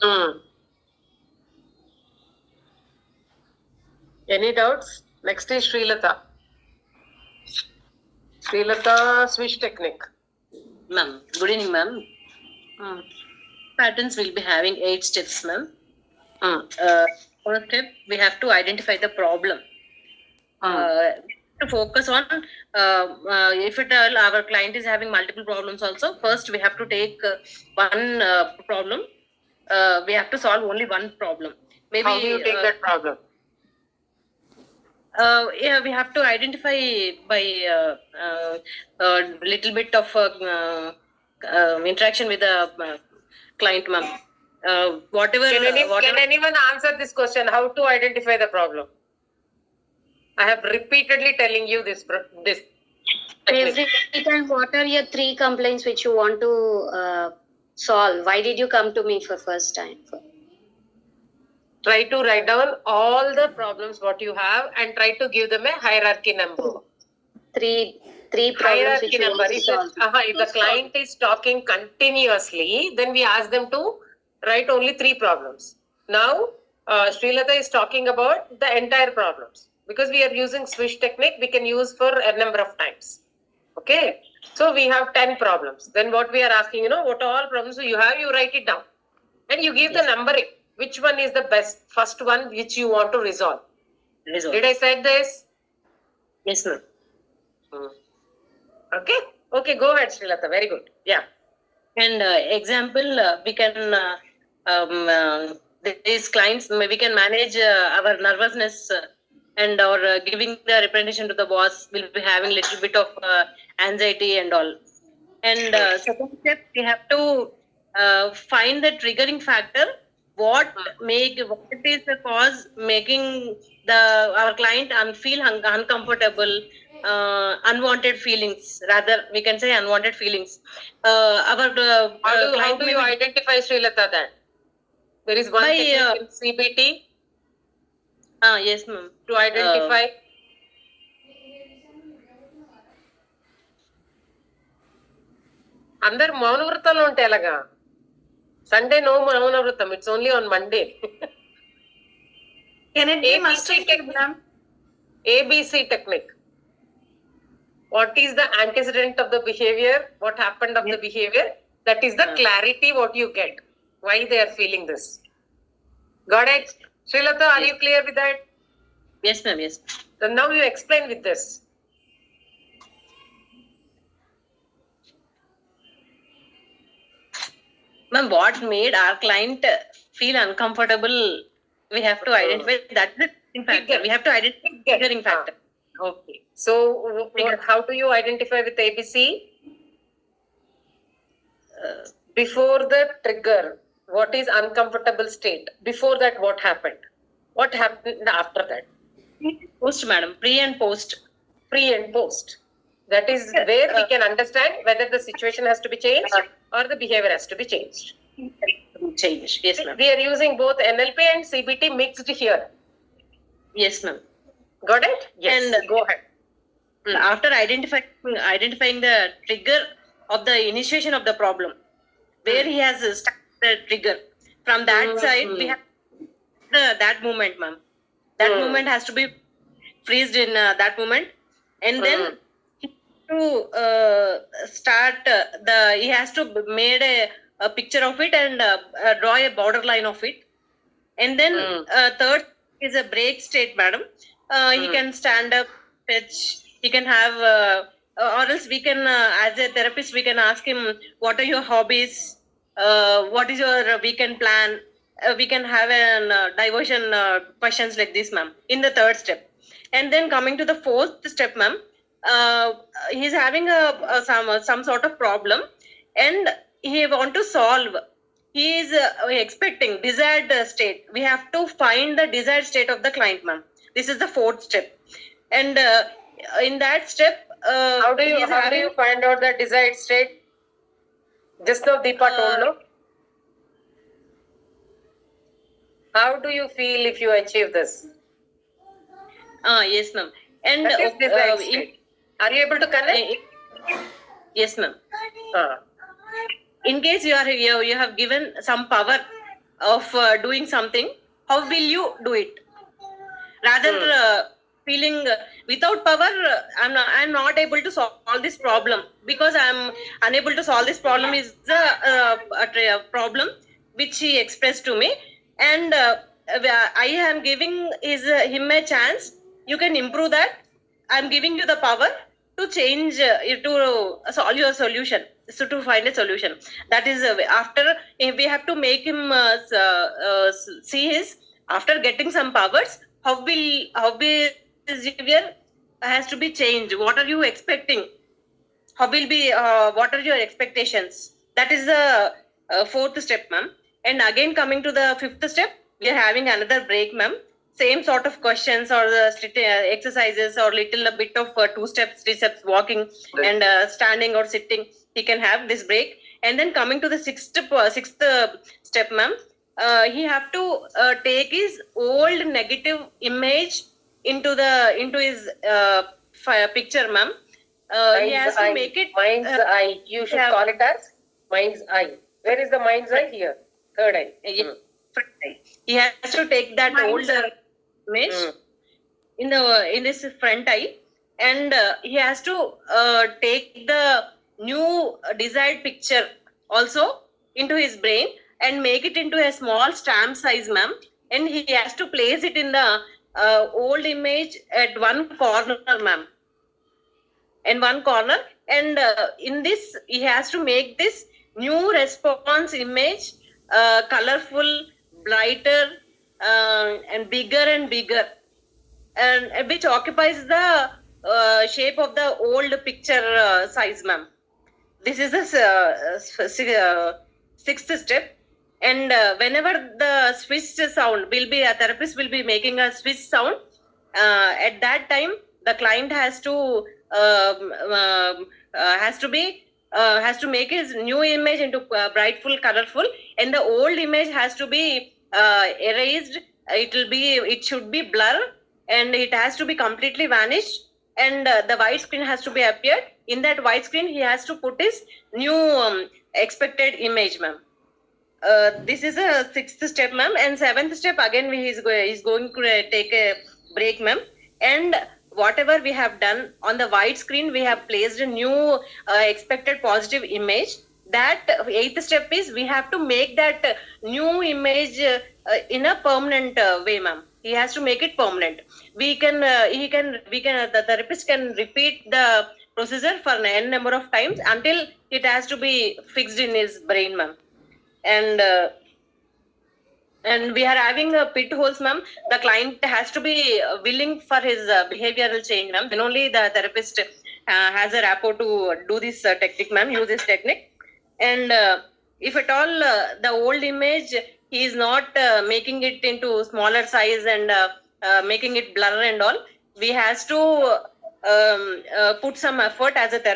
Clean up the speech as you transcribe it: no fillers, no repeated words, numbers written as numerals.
Mm. Any doubts? Next is Srilata. Srilata, switch technique. Ma'am, good evening, ma'am. Patterns will be having 8 steps, ma'am. First step, we have to identify the problem. To focus on if it our client is having multiple problems also, first we have to take one problem. We have to solve only one problem. Maybe How do you take that problem? yeah, we have to identify by little bit of interaction with the client, ma'am. Whatever. Can anyone answer this question? How to identify the problem? I have repeatedly telling you this. Every time, what are your 3 complaints which you want to solve? Why did you come to me for first time? Try to write down all the problems what you have and try to give them a hierarchy number. Three problems Hierarchy which you number. want to solve. If the client is talking continuously, then we ask them to write only 3 problems. Now, Srilata is talking about the entire problems. Because we are using switch technique, we can use for a number of times. Okay. So we have 10 problems. Then what we are asking, what all problems you have, you write it down. And you give the numbering. Which one is the best? First one which you want to resolve. Did I say this? Yes, ma'am. Okay. Okay, go ahead, Srilata. Very good. Yeah. And example, we can these clients, we can manage our nervousness and or giving the representation to the boss will be having little bit of anxiety and all. And second step, we have to find the triggering factor. What is the cause making our client feel uncomfortable, unwanted feelings. Rather, we can say unwanted feelings. How do you identify, Srilata, that? There is one technique in CBT. Yes, ma'am. To identify. అందరు మౌనవ్రతంలో ఉంటే ఎలాగా Sunday no మౌనవ్రతం it's only on Monday ABC technique. What is the antecedent of the behavior? What happened of the behavior? That is the clarity what you get. Why they are feeling this. Got it? Srilata, are you clear with that? Yes, ma'am. Yes. So now you explain with this. Ma'am, what made our client feel uncomfortable? We have to identify that factor. We have to identify the triggering factor. Okay. So, how do you identify with ABC? Before the trigger, what is uncomfortable state? Before that, what happened? What happened after that? Post, madam. Pre and post. Pre and post. That is where we can understand whether the situation has to be changed or the behavior has to be changed. Yes, ma'am. We are using both NLP and CBT mixed here. Yes, ma'am. Got it? Yes. And go ahead. After identifying the trigger of the initiation of the problem, where he has started the trigger, from that side we have that moment, ma'am. That moment has to be freezed in that moment, and then to start he has to made a picture of it and draw a borderline of it, and then third is a break state, madam. He can stand up, fetch. He can have, or else we can, as a therapist, we can ask him, what are your hobbies? What is your weekend plan? We can have an diversion questions like this, ma'am, in the third step. And then coming to the fourth step, ma'am, he's having some sort of problem, and he want to solve. He is expecting desired state. We have to find the desired state of the client, ma'am. This is the fourth step. And in that step, how do you find out the desired state? Just now Deepa told, no? How do you feel if you achieve this? Yes, ma'am. And that is desired state. Are you able to connect? Yes, ma'am. In case you have given some power of doing something, how will you do it? Rather feeling without power, I'm not able to solve this problem, because I'm unable to solve this problem is a problem which he expressed to me. And I am giving him a chance. You can improve that. I'm giving you the power to change to solve your solution, so to find a solution. That is after we have to make him see his, after getting some powers, how will his behavior has to be changed. What are you expecting? How will be what are your expectations? That is the fourth step, ma'am. And again, coming to the fifth step, we are having another break, ma'am. Same sort of questions or the exercises, or little a bit of 2 steps 3 steps walking, and standing or sitting. He can have this break. And then coming to the sixth step, ma'am, he have to take his old negative image into his picture, ma'am. He has to make it Mind's eye. You should yeah. call it as mind's eye. Where is the mind's eye? Here. Third eye. front eye. He has to take that older image in this front eye, and he has to take the new desired picture also into his brain, and make it into a small stamp size, ma'am. And he has to place it in the old image at one corner, ma'am. In one corner, and in this he has to make this new response image colorful, brighter, and bigger, and which occupies the shape of the old picture size, ma'am. This is the sixth step. And whenever the swish sound will be, a therapist will be making a swish sound, at that time the client has to make his new image into brightful, colorful, and the old image has to be erased. It should be blur, and it has to be completely vanished, and the white screen has to be appeared. In that white screen, he has to put his new expected image, ma'am. This is a sixth step, ma'am. And seventh step, again, he's going to take a break, ma'am. And whatever we have done on the white screen, we have placed a new expected positive image. That eighth step is we have to make that new image in a permanent way, ma'am. He has to make it permanent. The therapist can repeat the procedure for n number of times until it has to be fixed in his brain, ma'am. And we are having pit holes, ma'am. The client has to be willing for his behavioral change, ma'am. Then only the therapist has a rapport to do this technique, ma'am, use this technique. And if at all the old image, he is not making it into smaller size and making it blur and all, we has to put some effort as a therapist